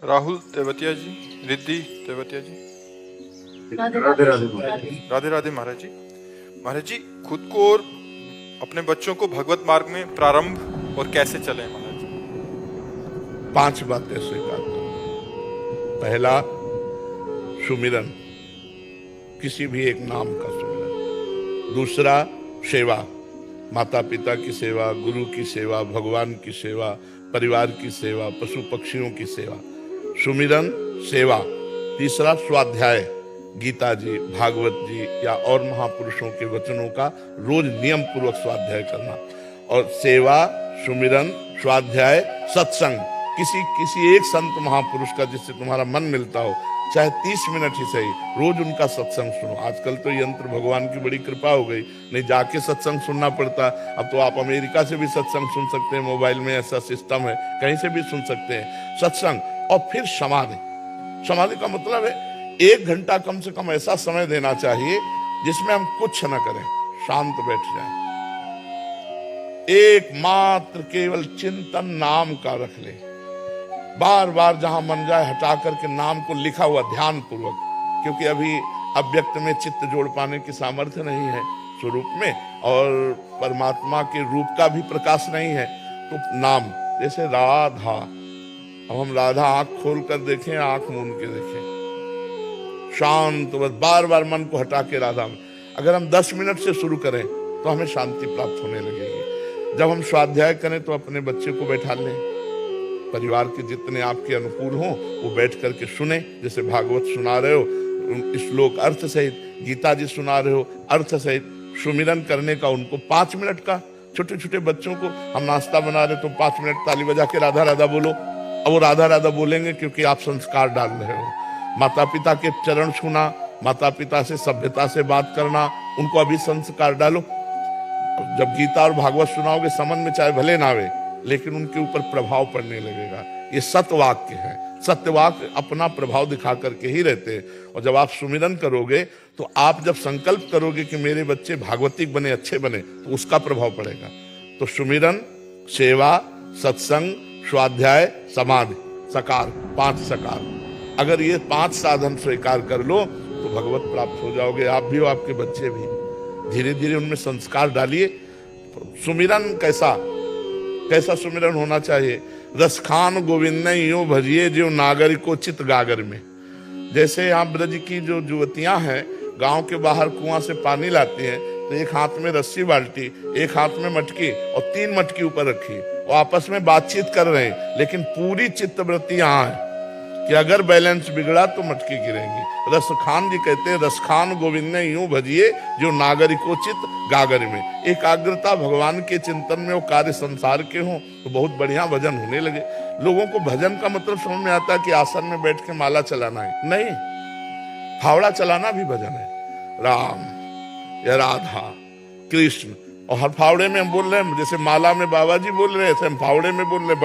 राहुल तेवतिया जी, रिद्धि तेवतिया जी। राधे राधे राधे राधे महाराज जी। महाराज जी, खुद को और अपने बच्चों को भगवत मार्ग में प्रारंभ और कैसे चले महाराज जी? 5 बातें स्वीकार करो। पहला, सुमिरन, किसी भी एक नाम का सुमिरन। दूसरा, सेवा, माता पिता की सेवा, गुरु की सेवा, भगवान की सेवा, परिवार की सेवा, पशु पक्षियों की सेवा। सुमिरन, सेवा। तीसरा, स्वाध्याय, गीता जी, भागवत जी या और महापुरुषों के वचनों का रोज नियम पूर्वक स्वाध्याय करना। और सेवा, सुमिरन, स्वाध्याय, सत्संग, किसी एक संत महापुरुष का जिससे तुम्हारा मन मिलता हो, चाहे 30 मिनट ही सही, रोज उनका सत्संग सुनो। आजकल तो यंत्र भगवान की बड़ी कृपा हो गई, नहीं जाके सत्संग सुनना पड़ता। अब तो आप अमेरिका से भी सत्संग सुन सकते हैं, मोबाइल में ऐसा सिस्टम है, कहीं से भी सुन सकते हैं सत्संग। और फिर समाधि। समाधि का मतलब है 1 घंटा कम से कम ऐसा समय देना चाहिए जिसमें हम कुछ न करें, शांत बैठ जाएं, एकमात्र केवल चिंतन नाम का रख ले, बार बार जहां मन जाए हटा करके नाम को लिखा हुआ ध्यान पूर्वक, क्योंकि अभी अव्यक्त में चित्त जोड़ पाने की सामर्थ्य नहीं है स्वरूप में, और परमात्मा के रूप का भी प्रकाश नहीं है। तो नाम, जैसे राधा, अब हम राधा आंख खोल कर देखें, आंख मूंद के देखें, शांत, बस बार बार मन को हटा के राधा में। अगर हम 10 मिनट से शुरू करें तो हमें शांति प्राप्त होने लगेगी। जब हम स्वाध्याय करें तो अपने बच्चे को बैठा लें, परिवार के जितने आपके अनुकूल हों वो बैठ करके सुने। जैसे भागवत सुना रहे हो, श्लोक अर्थ सहित, गीता जी सुना रहे हो अर्थ सहित, सुमिरन करने का उनको 5 मिनट का। छोटे छोटे बच्चों को हम नाश्ता बना रहे तो 5 मिनट ताली बजा के राधा राधा बोलो। अब वो राधा राधा बोलेंगे क्योंकि आप संस्कार डाल रहे हो। माता पिता के चरण छूना, माता पिता से सभ्यता से बात करना, उनको अभी संस्कार डालो। जब गीता और भागवत सुनाओगे, समझ में चाहे भले ना आवे, लेकिन उनके ऊपर प्रभाव पड़ने लगेगा। ये सत्यवाक्य है, सत्यवाक्य अपना प्रभाव दिखा करके ही रहते हैं। और जब आप सुमिरन करोगे तो आप जब संकल्प करोगे कि मेरे बच्चे भागवतिक बने, अच्छे बने, तो उसका प्रभाव पड़ेगा। तो सुमिरन, सेवा, सत्संग, स्वाध्याय, समाधि, सकार, 5 सकार। अगर ये 5 साधन स्वीकार कर लो तो भगवत प्राप्त हो जाओगे, आप भी हो, आपके बच्चे भी। धीरे धीरे उनमें संस्कार डालिए। सुमिरन कैसा सुमिरन होना चाहिए? रसखान गोविंद यूं भजिए जो नागरिको चित गागर में। जैसे यहाँ ब्रज की जो युवतियां हैं, गांव के बाहर कुआं से पानी लाती हैं, तो एक हाथ में रस्सी बाल्टी, एक हाथ में मटकी और 3 मटकी ऊपर रखी, वो आपस में बातचीत कर रहे हैं, लेकिन पूरी चित्तवृत्ति यहाँ है कि अगर बैलेंस बिगड़ा तो मटकी गिरेगी। रसखान जी कहते हैं, रसखान गोविंद ने यूं भजिए जो नागरिकोचित गागर में। एकाग्रता भगवान के चिंतन में, वो कार्य संसार के हों तो बहुत बढ़िया भजन होने लगे। लोगों को भजन का मतलब समझ में आता है कि आसन में बैठ के माला चलाना है, नहीं, फावड़ा चलाना भी भजन है। राम या राधा, कृष्ण, और हर फावड़े में हम बोल रहे हैं, जैसे माला में बाबा जी बोल रहे हैं, ऐसे हम फावड़े में बोल रहे हैं।